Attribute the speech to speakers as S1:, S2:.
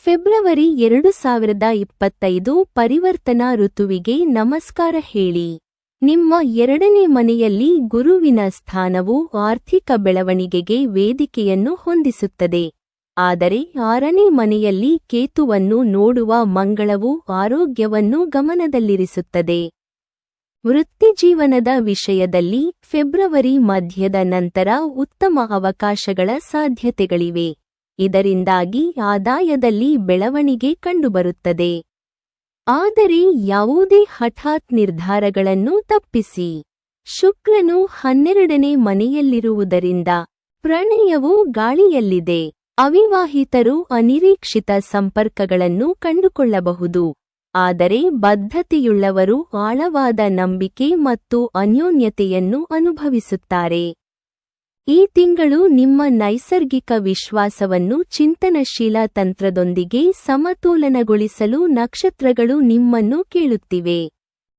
S1: February 2025 ಪರಿವರ್ತನಾ ಋತುವಿಗೆ ನಮಸ್ಕಾರ ಹೇಳಿ. ನಿಮ್ಮ ಎರಡನೇ ಮನೆಯಲ್ಲಿ ಗುರುವಿನ ಸ್ಥಾನವು ಆರ್ಥಿಕ ಬೆಳವಣಿಗೆಗೆ ವೇದಿಕೆಯನ್ನು ಹೊಂದಿಸುತ್ತದೆ. ಆದರೆ ಆರನೇ ಮನೆಯಲ್ಲಿ ಕೇತುವನ್ನು ನೋಡುವ ಮಂಗಳವು ಆರೋಗ್ಯವನ್ನು ಗಮನದಲ್ಲಿರಿಸುತ್ತದೆ. ವೃತ್ತಿಜೀವನದ ವಿಷಯದಲ್ಲಿ ಫೆಬ್ರವರಿ ಮಧ್ಯದ ನಂತರ ಉತ್ತಮ ಅವಕಾಶಗಳ ಸಾಧ್ಯತೆಗಳಿವೆ. ಇದರಿಂದಾಗಿ ಆದಾಯದಲ್ಲಿ ಬೆಳವಣಿಗೆ ಕಂಡುಬರುತ್ತದೆ. ಆದರೆ ಯಾವುದೇ ಹಠಾತ್ ನಿರ್ಧಾರಗಳನ್ನು ತಪ್ಪಿಸಿ. ಶುಕ್ರನು 12ನೇ ಮನೆಯಲ್ಲಿರುವುದರಿಂದ ಪ್ರಣಯವು ಗಾಳಿಯಲ್ಲಿದೆ. ಅವಿವಾಹಿತರು ಅನಿರೀಕ್ಷಿತ ಸಂಪರ್ಕಗಳನ್ನು ಕಂಡುಕೊಳ್ಳಬಹುದು. ಆದರೆ ಬದ್ಧತೆಯುಳ್ಳವರು ಆಳವಾದ ನಂಬಿಕೆ ಮತ್ತು ಅನ್ಯೋನ್ಯತೆಯನ್ನು ಅನುಭವಿಸುತ್ತಾರೆ. ಈ ತಿಂಗಳು ನಿಮ್ಮ ನೈಸರ್ಗಿಕ ವಿಶ್ವಾಸವನ್ನು ಚಿಂತನಶೀಲ ತಂತ್ರದೊಂದಿಗೆ ಸಮತೋಲನಗೊಳಿಸಲು ನಕ್ಷತ್ರಗಳು ನಿಮ್ಮನ್ನು ಕೇಳುತ್ತಿವೆ.